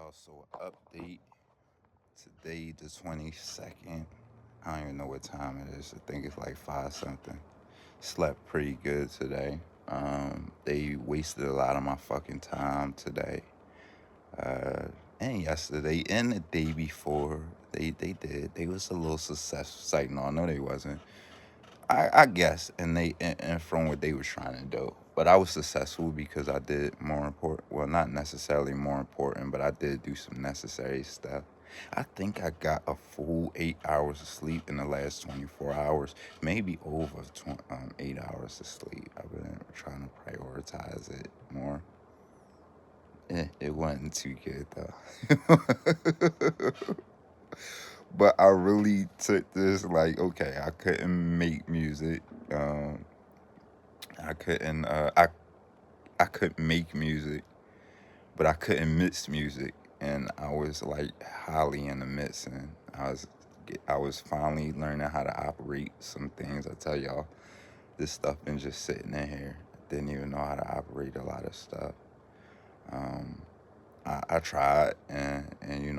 y'all. So update today, the 22nd. I don't even know what time it is. I think it's like five something. Slept pretty good today. They wasted a lot of my fucking time today. Uh, and yesterday and the day before. They did. They was a little successful. Like no, no, they wasn't. I guess, and from what they was trying to do. But I was successful because I did more important. Well, not necessarily more important, but I did do some necessary stuff. I think I got a full 8 hours of sleep in the last 24 hours, maybe over 8 hours of sleep. I've been trying to prioritize it more. It wasn't too good though. But I really took this like, okay, I couldn't make music. Um, I couldn't. I couldn't make music, but I couldn't mix music, and I was like highly into mixing. I was finally learning how to operate some things. I tell y'all, this stuff been just sitting in here. Didn't even know how to operate a lot of stuff. Um, I tried, and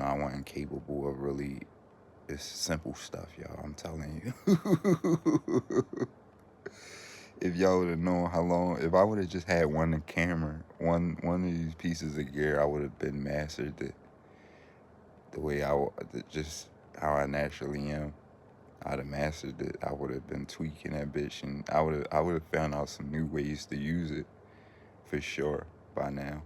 I wasn't capable of really. It's simple stuff, y'all. I'm telling you. If y'all would have known how long, if I would have just had one camera, one of these pieces of gear, I would have been mastered it the way just how I naturally am. I'd have mastered it. I would have been tweaking that bitch, and I would have found out some new ways to use it for sure by now.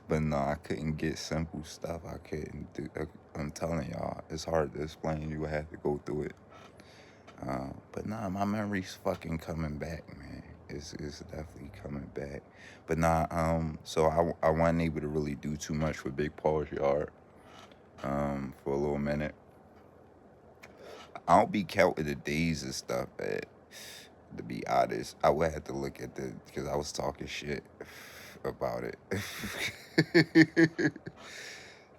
But no, I couldn't get simple stuff. I couldn't do. I'm telling y'all, it's hard to explain. You would have to go through it. But nah, my memory's fucking coming back, man. It's definitely coming back. But nah, so I wasn't able to really do too much with Big Paul's Yard, for a little minute. I don't be counting the days and stuff, but to be honest, I would have to look at because I was talking shit about it.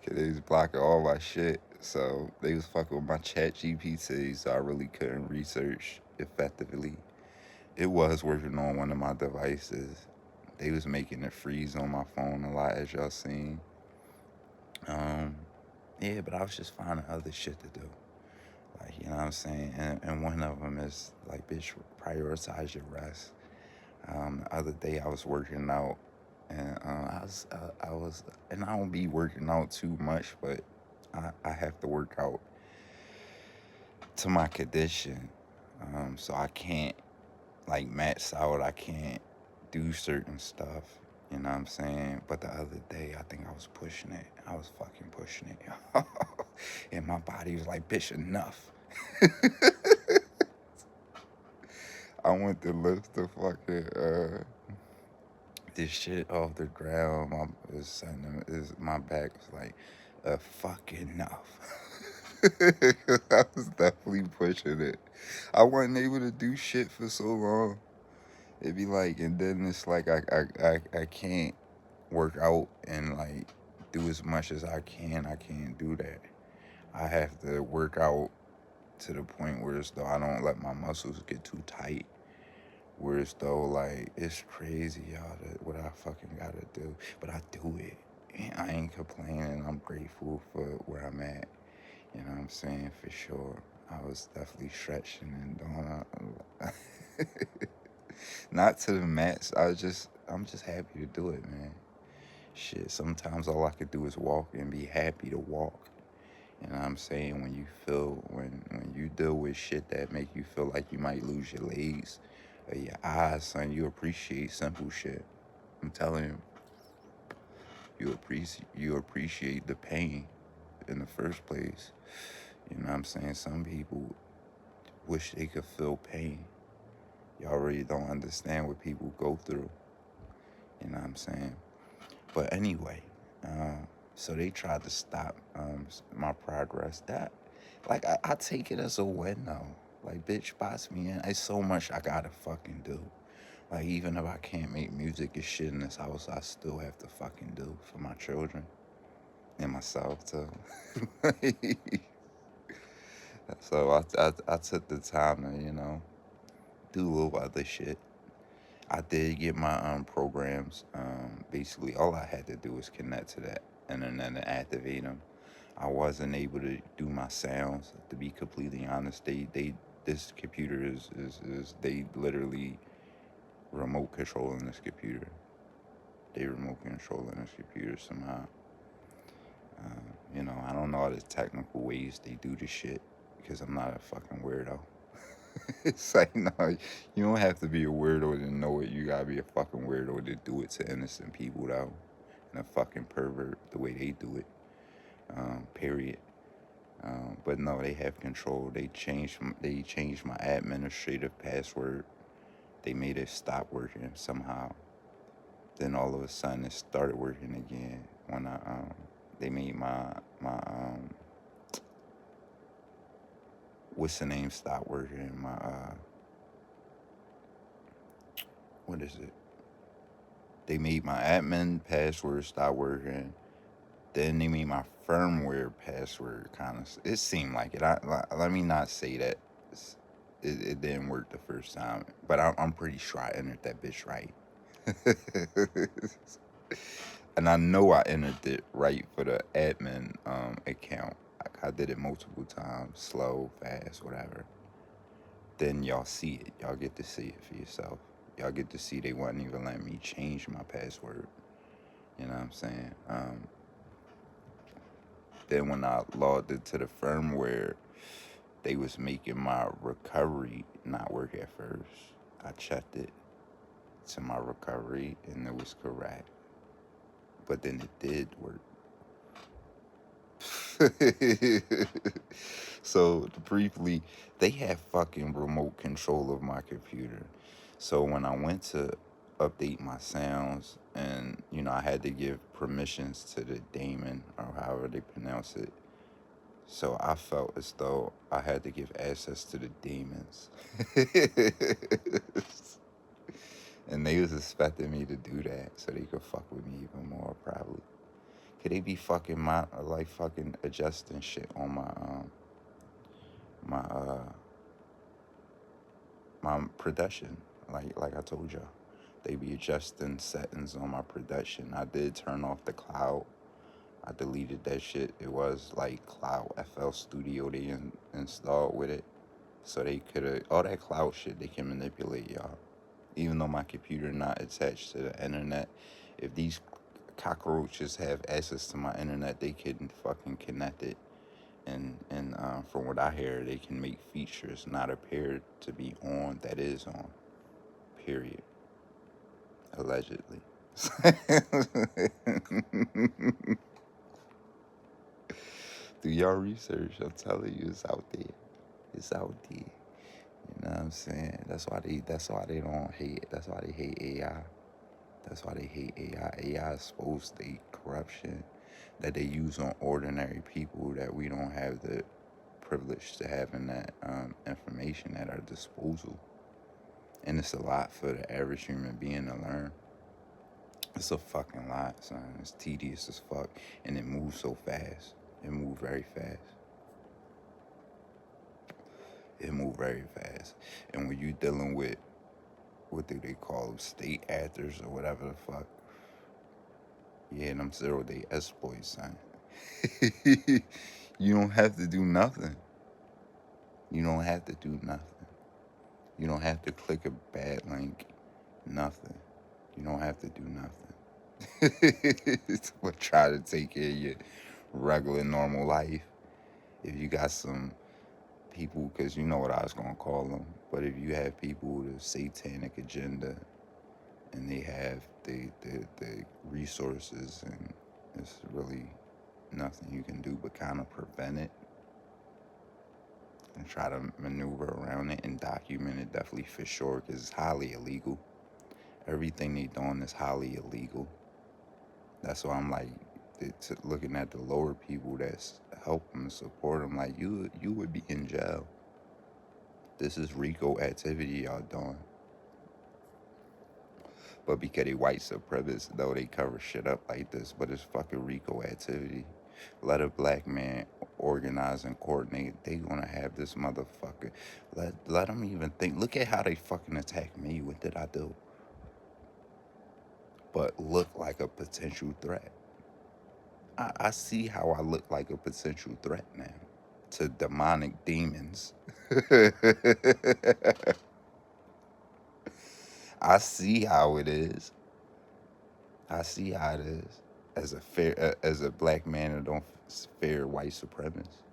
Cause they was blocking all my shit. So they was fucking with my chat GPT, so I really couldn't research effectively. It was working on one of my devices. They was making it freeze on my phone a lot, as y'all seen. Um, yeah, but I was just finding other shit to do. Like, you know what I'm saying? And one of them is, like, bitch, prioritize your rest. The other day I was working out, and and I don't be working out too much, but I have to work out to my condition. So I can't like max out. I can't do certain stuff. You know what I'm saying? But the other day, I think I was pushing it. I was fucking pushing it. And my body was like, bitch, enough. I went to lift the fucking, this shit off the ground. My back was like, fuck enough. I was definitely pushing it. I wasn't able to do shit for so long. It'd be like, and then it's like I can't work out and like do as much as I can. I can't do that. I have to work out to the point where it's though I don't let my muscles get too tight. Whereas though like it's crazy, y'all, what I fucking gotta do. But I do it. And I ain't complaining. I'm grateful for where I'm at. You know what I'm saying? For sure. I was definitely stretching and doing not to the max. I'm just happy to do it, man. Shit, sometimes all I could do is walk and be happy to walk. You know what I'm saying? When you deal with shit that make you feel like you might lose your legs or your eyes, son, you appreciate simple shit. I'm telling you, you appreciate the pain in the first place. You know what I'm saying? Some people wish they could feel pain. Y'all really don't understand what people go through. You know what I'm saying? But anyway, so they tried to stop my progress. Like, I take it as a win though. Like, bitch, bots me in. It's so much I gotta fucking do. Like, even if I can't make music and shit in this house, I still have to fucking do for my children and myself too. So I took the time to, do a little other shit. I did get my programs. Basically, all I had to do was connect to that. internet and activate them. I wasn't able to do my sounds. To be completely honest, they this computer is they literally remote controlling this computer. They remote controlling this computer somehow. I don't know all the technical ways they do this shit because I'm not a fucking weirdo. It's like, no, you don't have to be a weirdo to know it. You gotta be a fucking weirdo to do it to innocent people, though. And a fucking pervert the way they do it. Period. But no, they have control. They changed my administrative password. They made it stop working somehow. Then all of a sudden it started working again when they made my what's the name stop working. My what is it? They made my admin password stop working. Then they made my firmware password kind of. It seemed like it. Let me not say that it didn't work the first time, but I'm pretty sure I entered that bitch right. And I know I entered it right for the admin account. I did it multiple times, slow, fast, whatever. Then y'all see it. Y'all get to see it for yourself. Y'all get to see they wasn't even letting me change my password. You know what I'm saying? Then when I logged into the firmware, they was making my recovery not work at first. I checked it to my recovery and it was correct. But then it did work. So briefly, they have fucking remote control of my computer. So when I went to update my sounds and I had to give permissions to the daemon or however they pronounce it. So I felt as though I had to give access to the demons. And they was expecting me to do that so they could fuck with me even more probably. Could they be fucking fucking adjusting shit on my my production. Like I told y'all. They be adjusting settings on my production. I did turn off the cloud. I deleted that shit. It was like Cloud FL Studio they installed with it. So they could all that cloud shit they can manipulate y'all. Even though my computer not attached to the internet, if these cockroaches have access to my internet, they can fucking connect it. And from what I hear, they can make features not appear to be on that is on. Period. Allegedly. Do y'all research? I'm telling you, it's out there. It's out there. You know what I'm saying? That's why they don't hate. That's why they hate AI. That's why they hate AI. AI exposed the corruption that they use on ordinary people that we don't have the privilege to having that information at our disposal. And it's a lot for the average human being to learn. It's a fucking lot, son. It's tedious as fuck. And it moves so fast. It moves very fast. It moves very fast. And when you dealing with, what do they call them, state actors or whatever the fuck, yeah, them 0-day exploits, son. You don't have to do nothing. You don't have to do nothing. You don't have to click a bad link. Nothing. You don't have to do nothing. But try to take care of your regular, normal life. If you got some people, because you know what I was going to call them, but if you have people with a satanic agenda and they have the resources, and it's really nothing you can do but kind of prevent it and try to maneuver around it and document it, definitely for sure, because it's highly illegal. Everything they doing is highly illegal. That's why I'm like, looking at the lower people that's helping and support them, like, you would be in jail. This is RICO activity y'all doing. But because they white supremacists, though, they cover shit up like this. But it's fucking RICO activity. Let a black man organize and coordinate. They gonna have this motherfucker. Let them even think. Look at how they fucking attacked me. What did I do? But look like a potential threat. I see how I look like a potential threat now to demonic demons. I see how it is. I see how it is as a black man that don't fear white supremacists.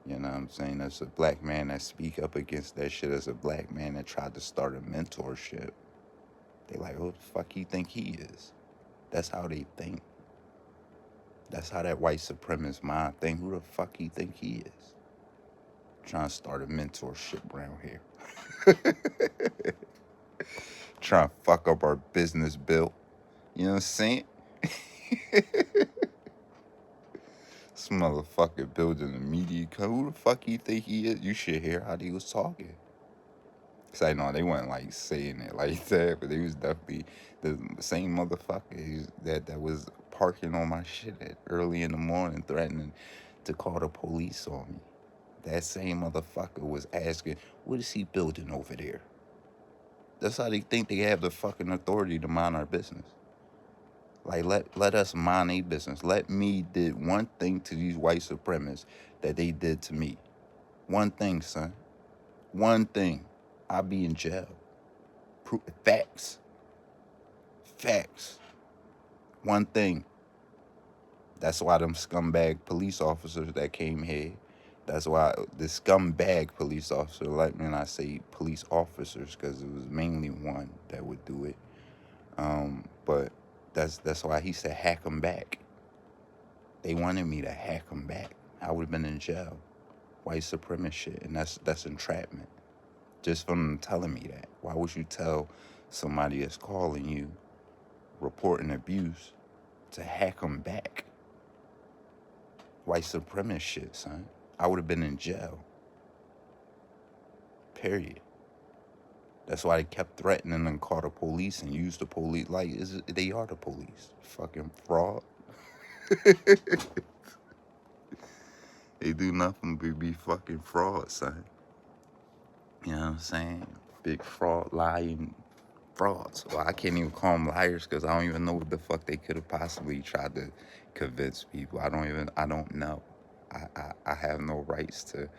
You know what I'm saying? As a black man that speak up against that shit, as a black man that tried to start a mentorship, they like, who the fuck you think he is? That's how they think. That's how that white supremacist mind think. Who the fuck you think he is? Trying to start a mentorship around here. Trying to fuck up our business bill. You know what I'm saying? This motherfucker building a media Who the fuck you think he is? You should hear how they was talking. Cause I know they weren't like saying it like that, but they was definitely the same motherfucker that was parking on my shit at early in the morning, threatening to call the police on me. That same motherfucker was asking, "What is he building over there?" That's how they think they have the fucking authority to mind our business. Like let us mind a business. Let me did one thing to these white supremacists that they did to me. One thing, son. One thing. I'll be in jail. Facts. Facts. One thing. That's why them scumbag police officers that came here. That's why the scumbag police officer, like me, and I say police officers because it was mainly one that would do it. But that's why he said hack them back. They wanted me to hack them back. I would have been in jail. White supremacist shit, and that's entrapment. Just from them telling me that. Why would you tell somebody that's calling you, reporting abuse, to hack them back? White supremacist shit, son. I would have been in jail. Period. That's why they kept threatening and call the police and use the police. Like, they are the police. Fucking fraud. They do nothing but be fucking fraud, son. You know what I'm saying? Big fraud, lying frauds. Well, I can't even call them liars because I don't even know what the fuck they could have possibly tried to convince people. I don't know. I have no rights to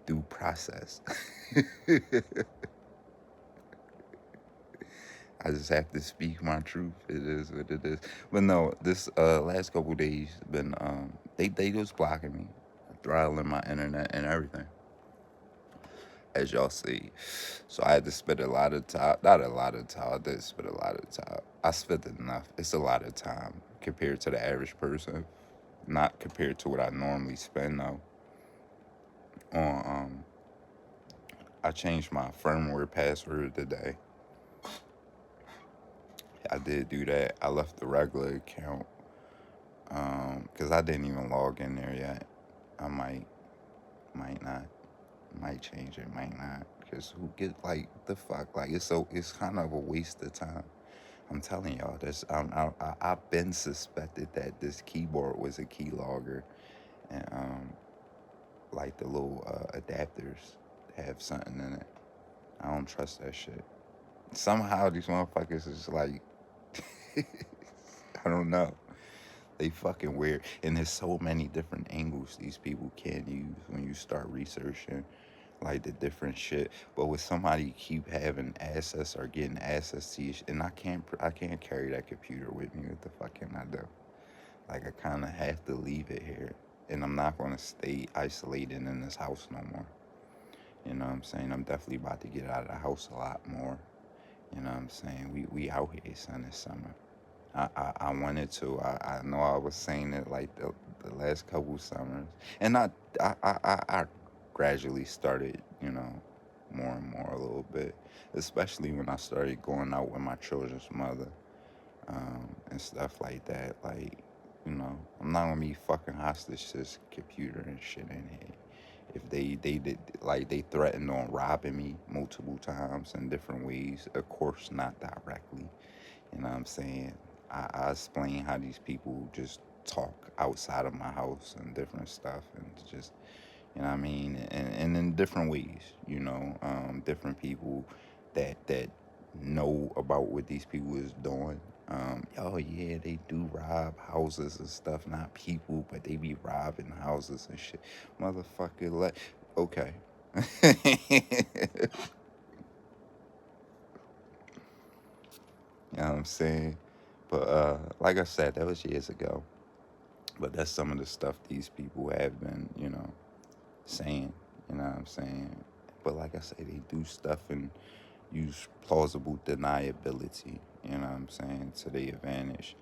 due process. I just have to speak my truth. It is what it is. But no, this last couple days been they was blocking me, throttling my internet and everything, as y'all see. So I had to spend a lot of time. Not a lot of time. I did spend a lot of time. I spent enough. It's a lot of time compared to the average person. Not compared to what I normally spend though. On I changed my firmware password today. I did do that. I left the regular account because I didn't even log in there yet. I might not, might change it, might not. Because who get like the fuck? Like it's kind of a waste of time. I'm telling y'all this. I've been suspected that this keyboard was a keylogger, and like the little adapters have something in it. I don't trust that shit. Somehow these motherfuckers is like, I don't know. They fucking weird. And there's so many different angles these people can use when you start researching like the different shit. But with somebody keep having access or getting access to you, and I can't carry that computer with me. What the fuck can I do? Like I kind of have to leave it here, and I'm not gonna stay isolated in this house no more. You know what I'm saying? I'm definitely about to get out of the house a lot more. You know what I'm saying? We out here, son, this summer. I wanted to. I know I was saying it like the last couple summers, and I gradually started, more and more a little bit, especially when I started going out with my children's mother, and stuff like that. Like, I'm not gonna be fucking hostage to this computer and shit in here. If they did like they threatened on robbing me multiple times in different ways, of course not directly. You know what I'm saying? I explain how these people just talk outside of my house and different stuff, and just, you know what I mean, and in different ways, different people that know about what these people is doing, Oh yeah, they do rob houses and stuff, not people, but they be robbing houses and shit. Motherfucker, okay. You know what I'm saying? But like I said, that was years ago. But that's some of the stuff these people have been, saying. You know what I'm saying? But like I say, they do stuff and use plausible deniability. You know what I'm saying, to their advantage.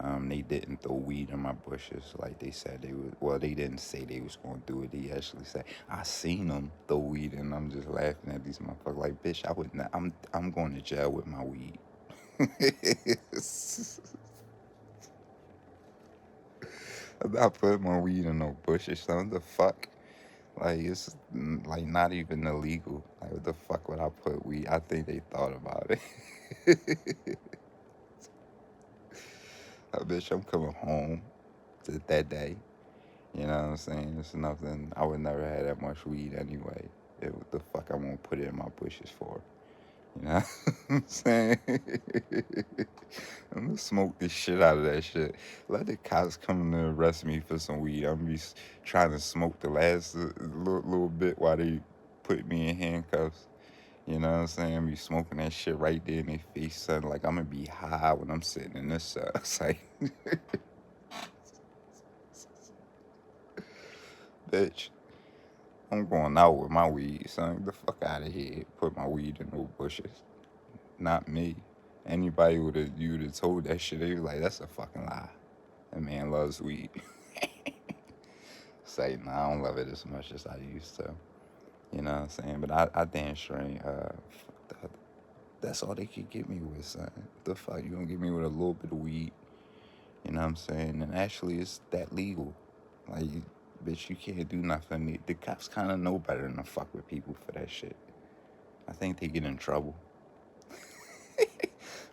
They didn't throw weed in my bushes like they said they would. Well, they didn't say they was gonna do it. They actually said I seen them throw weed, and I'm just laughing at these motherfuckers. Like, bitch, I would not. I'm going to jail with my weed. I'm not putting my weed in no bushes. Son, the fuck? Like, it's like not even illegal. Like, what the fuck would I put weed? I think they thought about it. Bitch, I'm coming home to that day. You know what I'm saying? It's nothing. I would never have that much weed anyway. What the fuck I'm gonna put it in my bushes for? You know what I'm saying? I'm gonna smoke the shit out of that shit. Let the cops come to arrest me for some weed. I'm gonna be trying to smoke the last little bit while they put me in handcuffs. You know what I'm saying? I'm be smoking that shit right there in their face, son. Like, I'm gonna be high when I'm sitting in this cell. It's like, bitch, I'm going out with my weed, son. Get the fuck out of here. Put my weed in no bushes. Not me. Anybody you would have told that shit, they was like, that's a fucking lie. That man loves weed. Say, nah, I don't love it as much as I used to. You know what I'm saying? But I damn sure ain't, that's all they could get me with, son. The fuck, you gonna get me with a little bit of weed? You know what I'm saying? And actually, it's that legal. Like, bitch, you can't do nothing. The cops kind of know better than to fuck with people for that shit. I think they get in trouble.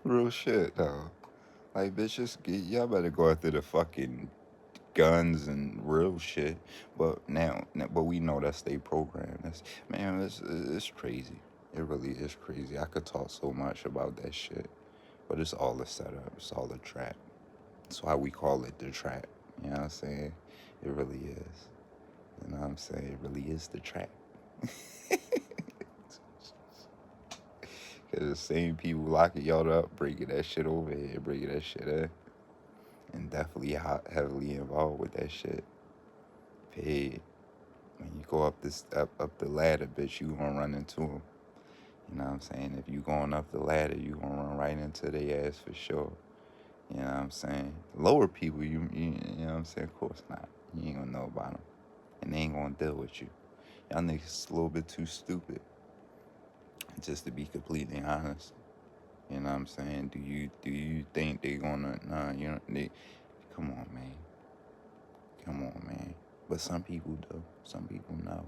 Real shit, though. Like, bitches, y'all better go after the fucking guns and real shit. But we know that's their program. Man, it's crazy. It really is crazy. I could talk so much about that shit, but it's all a setup. It's all a trap. That's why we call it the trap. You know what I'm saying? It really is. You know what I'm saying? It really is the trap. Cause the same people locking y'all up, breaking that shit over here, breaking that shit in, and definitely heavily involved with that shit. Paid. When you go up the ladder, bitch, you gonna run into them. You know what I'm saying? If you going up the ladder, you gonna run right into their ass for sure. You know what I'm saying? Lower people, you know what I'm saying? Of course not. You ain't gonna know about them, and they ain't gonna deal with you. Y'all niggas a little bit too stupid, just to be completely honest. You know what I'm saying? Do you think they gonna? Nah, you know they. Come on, man. Come on, man. But some people do. Some people know.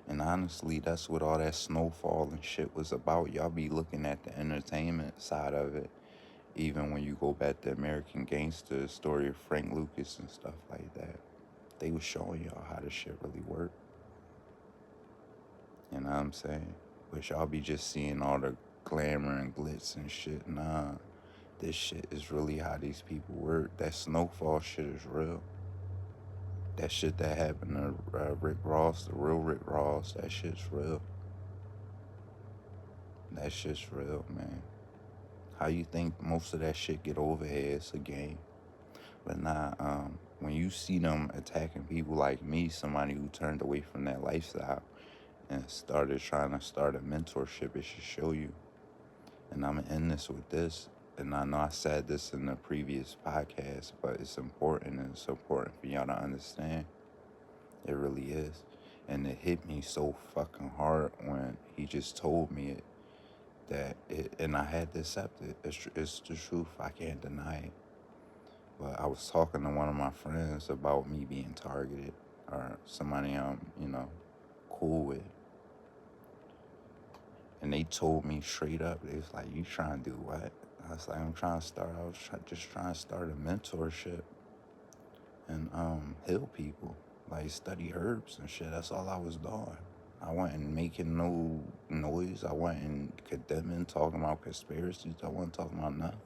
And honestly, that's what all that snowfall and shit was about. Y'all be looking at the entertainment side of it. Even when you go back to American Gangster, story of Frank Lucas and stuff like that, they was showing y'all how this shit really worked. You know what I'm saying? But y'all be just seeing all the glamour and glitz and shit. Nah, this shit is really how these people work. That snowfall shit is real. That shit that happened to Rick Ross, the real Rick Ross, that shit's real. That shit's real, man. How you think most of that shit get over here? It's a game. But nah, when you see them attacking people like me, somebody who turned away from that lifestyle and started trying to start a mentorship, it should show you. And I'm gonna end this with this. And I know I said this in the previous podcast, but it's important, and it's important for y'all to understand. It really is. And it hit me so fucking hard when he just told me it, and I had to accept it. It's the truth. I can't deny it. But I was talking to one of my friends about me being targeted, or somebody cool with. And they told me straight up, they was like, you trying to do what? I was like, just trying to start a mentorship and heal people. Like, study herbs and shit. That's all I was doing. I wasn't making no noise. I wasn't condemning, talking about conspiracies. I wasn't talking about nothing.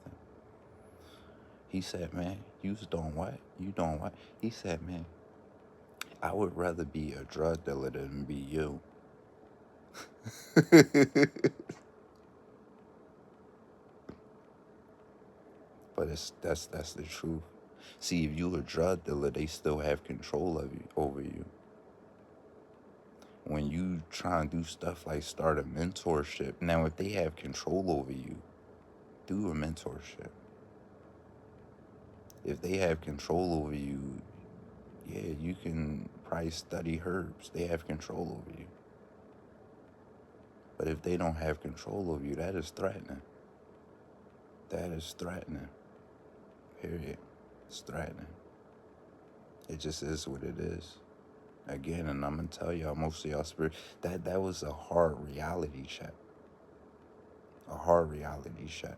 He said, man, you was doing what? You doing what? He said, man, I would rather be a drug dealer than be you. But that's the truth. See, if you a drug dealer, they still have control of you over you. When you try and do stuff like start a mentorship, now if they have control over you, do a mentorship. If they have control over you, yeah, you can probably study herbs. They have control over you. But if they don't have control over you, that is threatening. That is threatening. Period. It's threatening. It just is what it is. Again, and I'm gonna tell y'all, most of y'all spirit, that was a hard reality check. A hard reality check.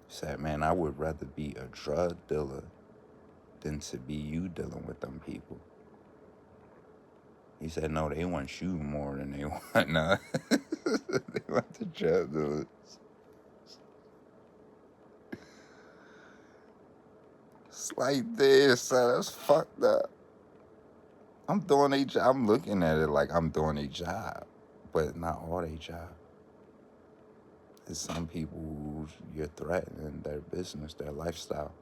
Said, man, I would rather be a drug dealer than to be you dealing with them people. He said, no, they want you more than they want nah. They want the drug dealers. It's like this, son. That's fucked up. I'm doing a job. I'm looking at it like I'm doing a job, but not all a job. There's some people who you're threatening their business, their lifestyle.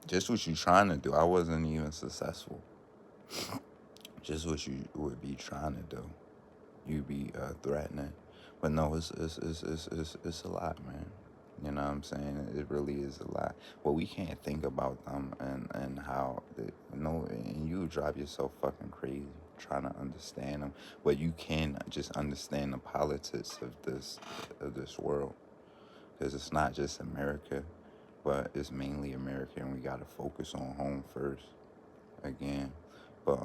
Just what you're trying to do. I wasn't even successful. Just what you would be trying to do. You be threatening. But no, it's a lot, man. You know what I'm saying? It really is a lot. But we can't think about them and how, and you drive yourself fucking crazy trying to understand them. But you can just understand the politics of this world. Because it's not just America, but it's mainly America, and we got to focus on home first again. But,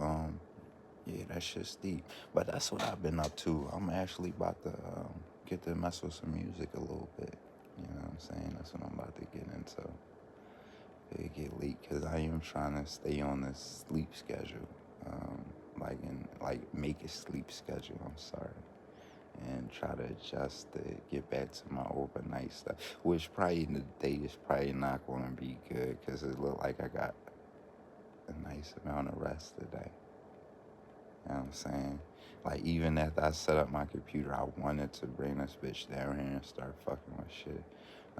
yeah, that shit's deep. But that's what I've been up to. I'm actually about to get to mess with some music a little bit. You know what I'm saying? That's what I'm about to get into. It get late because I am trying to stay on this sleep schedule. Make a sleep schedule. I'm sorry. And try to adjust to get back to my overnight stuff. Which probably in the day is probably not going to be good because it looked like I got a nice amount of rest today. You know what I'm saying? Like, even after I set up my computer, I wanted to bring this bitch down here and start fucking with shit.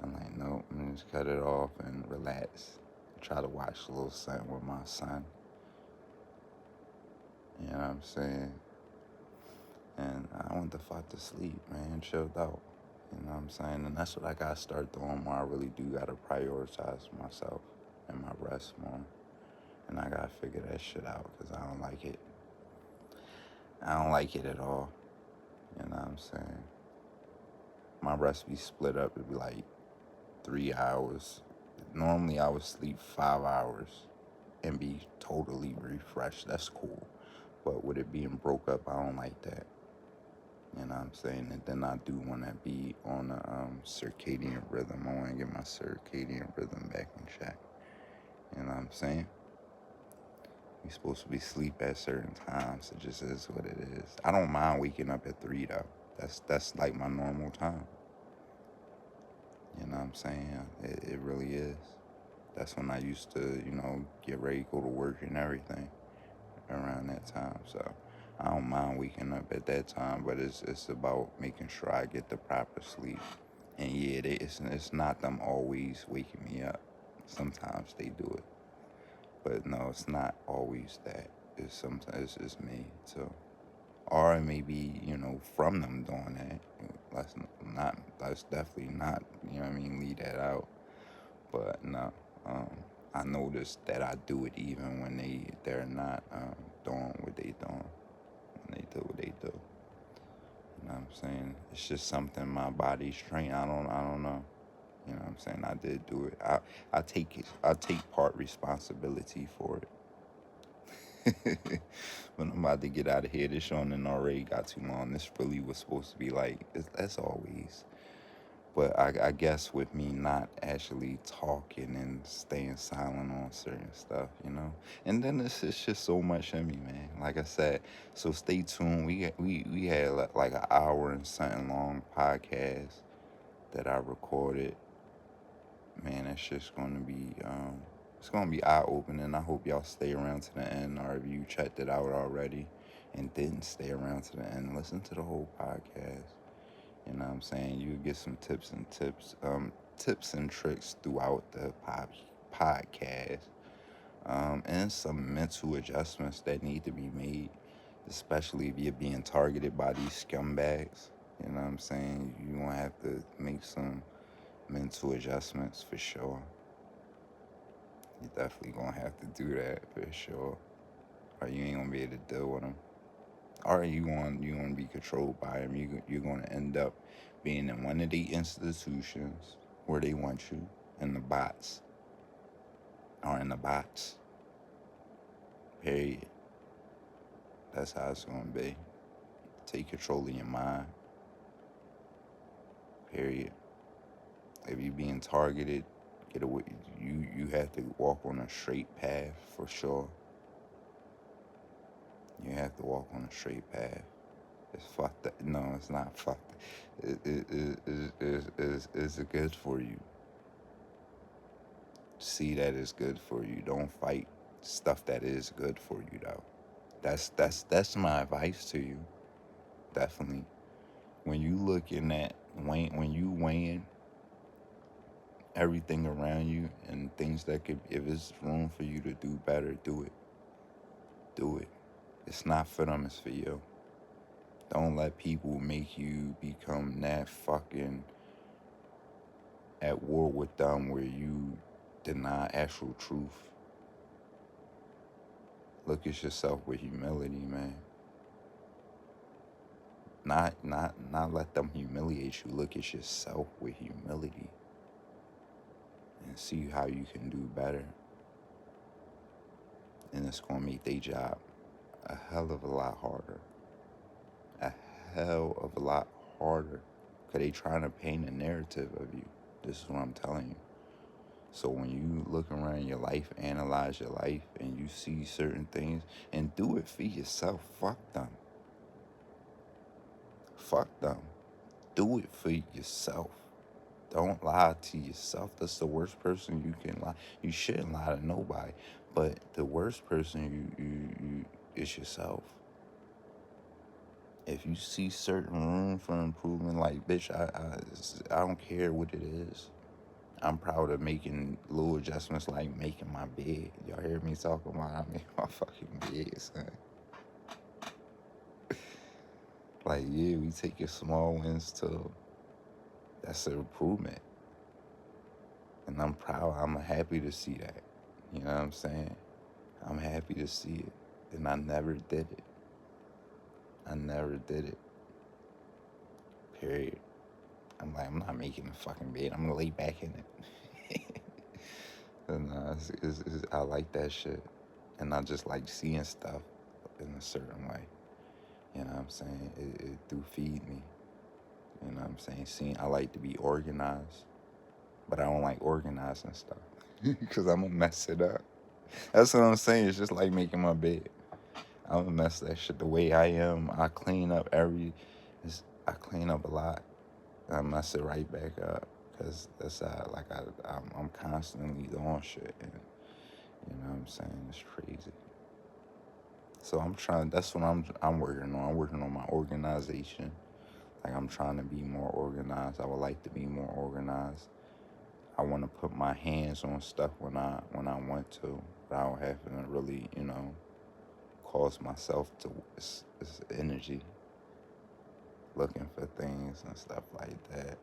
I'm like, nope, I'm gonna just cut it off and relax. Try to watch a little something with my son. You know what I'm saying? And I went the fuck to sleep, man, chilled out. You know what I'm saying? And that's what I gotta start doing more. I really do gotta prioritize myself and my rest more. And I gotta figure that shit out because I don't like it. I don't like it at all. You know what I'm saying? My rest be split up. It'd be like 3 hours. Normally I would sleep 5 hours and be totally refreshed. That's cool. But with it being broke up, I don't like that. You know what I'm saying? And then I do want to be on a circadian rhythm. I want to get my circadian rhythm back in check. You know what I'm saying? You're supposed to be asleep at certain times. It just is what it is. I don't mind waking up at 3 though. That's like my normal time. You know what I'm saying? It really is. That's when I used to, get ready, go to work and everything around that time. So I don't mind waking up at that time, but it's about making sure I get the proper sleep. And yeah, it's not them always waking me up. Sometimes they do it, but no, it's not always that. It's sometimes it's me too, or it may be from them doing that. Let's definitely not. You know what I mean? Leave that out. But no, I noticed that I do it even when they're not doing what they doing. When they do what they do, you know what I'm saying? It's just something my body's trained. I don't know. You know what I'm saying? I did do it. I take it. I take part responsibility for it. But I'm about to get out of here. This show already got too long. This really was supposed to be like, as always. But I guess with me not actually talking and staying silent on certain stuff, and then it's just so much in me, man. Like I said, so stay tuned. We had like an hour and something long podcast. that I recorded, man, it's just going to be it's going to be eye opening. I hope y'all stay around to the end, or if you checked it out already and didn't stay around to the end, listen to the whole podcast. You know what I'm saying? You get some tips and tricks throughout the podcast, and some mental adjustments that need to be made, especially if you're being targeted by these scumbags. You know what I'm saying? You're going to have to make some mental adjustments for sure. You're definitely going to have to do that for sure. Or you ain't going to be able to deal with them. Or you going to be controlled by them. You're going to end up being in one of the institutions where they want you, in the bots. Or in the bots. Period. That's how it's going to be. Take control of your mind. Period. If you're being targeted, get away. You have to walk on a straight path for sure. You have to walk on a straight path. It's fucked up. No, it's not fucked. It's good for you. See that it's good for you. Don't fight stuff that is good for you though. That's my advice to you. Definitely. When you looking at when you weighing everything around you and things that could, if it's room for you to do better, do it. Do it. It's not for them, it's for you. Don't let people make you become that fucking at war with them where you deny actual truth. Look at yourself with humility, man. Not let them humiliate you. Look at yourself with humility and see how you can do better. And it's gonna make their job a hell of a lot harder. A hell of a lot harder. Cause they trying to paint a narrative of you. This is what I'm telling you. So when you look around your life, analyze your life, and you see certain things, and do it for yourself. Fuck them. Fuck them. Do it for yourself. Don't lie to yourself. That's the worst person you can lie. You shouldn't lie to nobody. But the worst person you is yourself. If you see certain room for improvement, like, bitch, I don't care what it is. I'm proud of making little adjustments like making my bed. Y'all hear me talking about I make my fucking bed, son. Like, yeah, we take your small wins too. That's an improvement. And I'm proud. I'm happy to see that. You know what I'm saying? I'm happy to see it. And I never did it. I never did it. Period. I'm like, I'm not making a fucking bed. I'm gonna lay back in it. And I like that shit. And I just like seeing stuff in a certain way. You know what I'm saying? It do feed me. You know what I'm saying? I like to be organized. But I don't like organizing stuff. Because I'm going to mess it up. That's what I'm saying. It's just like making my bed. I'm going to mess that shit the way I am. I clean up I clean up a lot. I mess it right back up. Because that's I'm constantly doing shit. And you know what I'm saying? It's crazy. So that's what I'm working on. I'm working on my organization. Like, I'm trying to be more organized. I would like to be more organized. I want to put my hands on stuff when I want to, but I don't have to really, cause myself to it's energy looking for things and stuff like that.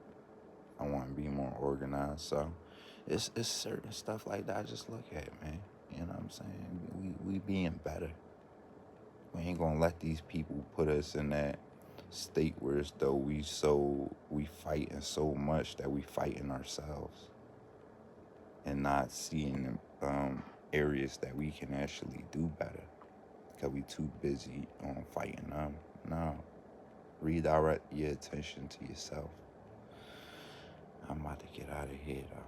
I want to be more organized, so it's certain stuff like that I just look at, man. You know what I'm saying? We being better. We ain't gonna let these people put us in that state where as though we fighting so much that we fighting ourselves and not seeing areas that we can actually do better because we too busy on fighting them. No, redirect your attention to yourself. I'm about to get out of here though.